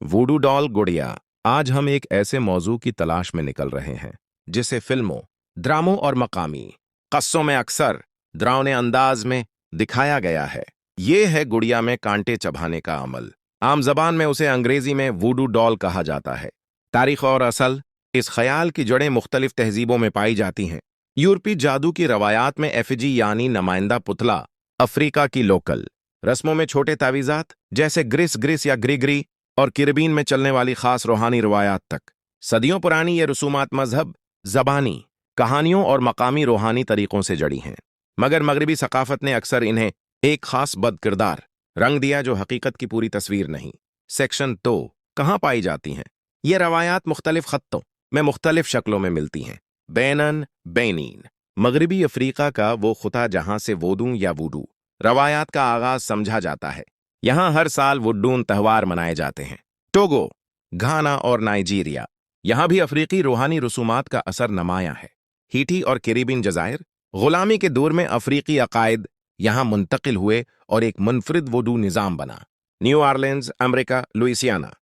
Voodoo doll गुड़िया। आज हम एक ऐसे मौजू की तलाश में निकल रहे हैं जिसे फिल्मों, ड्रामों और मकामी कस्सों में अक्सर डरावने अंदाज में दिखाया गया है। ये है गुड़िया में कांटे चबाने का अमल। आम जबान में उसे अंग्रेजी में वूडू डॉल कहा जाता है। तारीख और असल इस ख्याल की जड़ें मुख्तलिफ तहजीबों में पाई जाती हैं। यूरोपीय जादू की रवायात में एफिजी यानी नुमाइंदा पुतला, अफ्रीका की लोकल रस्मों में छोटे तावीज़ात जैसे ग्रिस ग्रिस या ग्रिगरी और कैरिबियन में चलने वाली खास रूहानी रवायात तक। सदियों पुरानी ये रसूमात मजहब, जबानी कहानियों और मकामी रूहानी तरीकों से जड़ी हैं, मगर मगरबी सकाफत ने अक्सर इन्हें एक खास बदकिरदार रंग दिया जो हकीकत की पूरी तस्वीर नहीं। सेक्शन 2 कहाँ पाई जाती हैं? ये रवायात मुख्तलिफ खत्तों में मुख्तलिफ शक्लों में मिलती हैं। बैनन बैनीन मगरबी अफ्रीका का वो खुता जहां से वोदू या वूडू रवायात का आगाज समझा जाता है। यहां हर साल वुड्डून त्यौहार मनाए जाते हैं। टोगो, घाना और नाइजीरिया, यहां भी अफ्रीकी रूहानी रसूमात का असर नमाया है। हीटी और कैरिबियन जजायर, गुलामी के दौर में अफ्रीकी अकायद यहां मुंतकिल हुए और एक मुनफरिद वुडू निज़ाम बना। न्यू ऑरलिन्स, अमेरिका, लुइसियाना,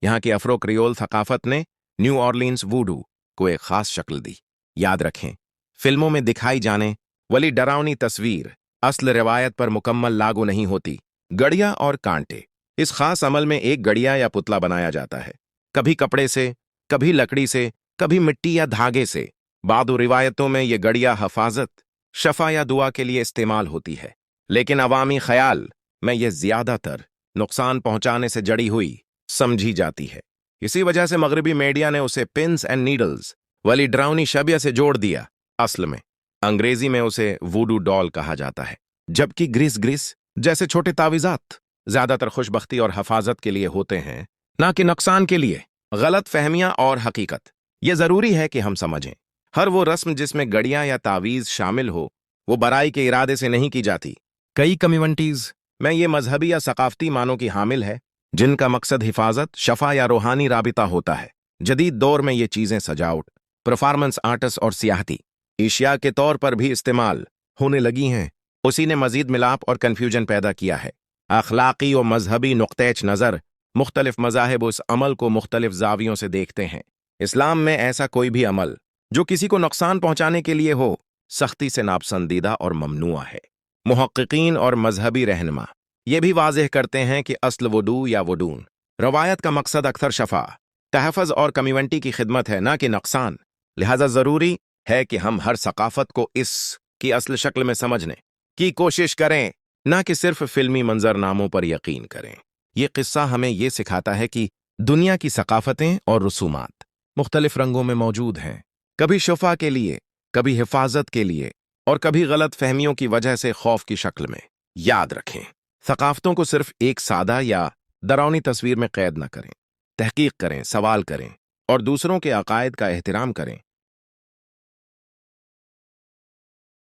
यहां की अफ्रो क्रियोल थकाफत ने न्यू ऑरलिन्स वुडू को एक खास शक्ल दी। याद रखें, फिल्मों में दिखाई जाने वाली डरावनी तस्वीर असल रिवायत पर मुकम्मल लागू नहीं होती। गड़िया और कांटे, इस खास अमल में एक गड़िया या पुतला बनाया जाता है, कभी कपड़े से, कभी लकड़ी से, कभी मिट्टी या धागे से। बादू रिवायतों में यह गड़िया हफाजत, शफा या दुआ के लिए इस्तेमाल होती है, लेकिन अवामी ख्याल में यह ज्यादातर नुकसान पहुंचाने से जड़ी हुई समझी जाती है। इसी वजह से मगरबी मीडिया ने उसे पिन्स एंड नीडल्स वाली डरावनी शबिया से जोड़ दिया। असल में अंग्रेजी में उसे वूडू डॉल कहा जाता है, जबकि ग्रिस ग्रिस जैसे छोटे तावीज़ात ज्यादातर खुशबख्ती और हफाजत के लिए होते हैं, ना कि नुकसान के लिए। गलत फहमियां और हकीकत, यह जरूरी है कि हम समझें, हर वो रस्म जिसमें गड़िया या तावीज़ शामिल हो वो बराई के इरादे से नहीं की जाती। कई कम्युनिटीज में ये मजहबी या सकाफती मानों की हामिल है, जिनका मकसद हिफाजत, शफा या रूहानी राबिता होता है। जदीद दौर में ये चीजें सजावट, परफॉर्मेंस आर्टिस्ट और सियाहती एशिया के तौर पर भी इस्तेमाल होने लगी हैं। उसी ने मजीद मिलाप और कन्फ्यूजन पैदा किया है। अखलाकी और मजहबी नुक्तेच नज़र मुख्तलिफ मजाहिब उस अमल को मुख्तलिफ जावियों से देखते हैं। इस्लाम में ऐसा कोई भी अमल जो किसी को नुकसान पहुंचाने के लिए हो सख्ती से नापसंदीदा और ममनुआ है। मुहक्किकीन और मजहबी रहनुमा ये भी वाज़ेह करते हैं कि असल वुडू या वुडून रवायत का मकसद अक्सर शफा, तहफ़्फ़ुज़ और कम्युनिटी की खिदमत है, ना कि नुकसान। लिहाजा ज़रूरी है कि हम हर सकाफत को इसकी असल शक्ल में समझने की कोशिश करें, ना कि सिर्फ फिल्मी मंजरनामों पर यकीन करें। ये किस्सा हमें ये सिखाता है कि दुनिया की सकाफतें और रसूमात मुख्तलिफ रंगों में मौजूद हैं, कभी शफा के लिए, कभी हिफाजत के लिए, और कभी गलत फहमियों की वजह से खौफ की शक्ल में। याद रखें, सकाफतों को सिर्फ एक सादा या डरावनी तस्वीर में कैद न करें। तहकीक करें, सवाल करें और दूसरों के अकायद का एहतराम करें।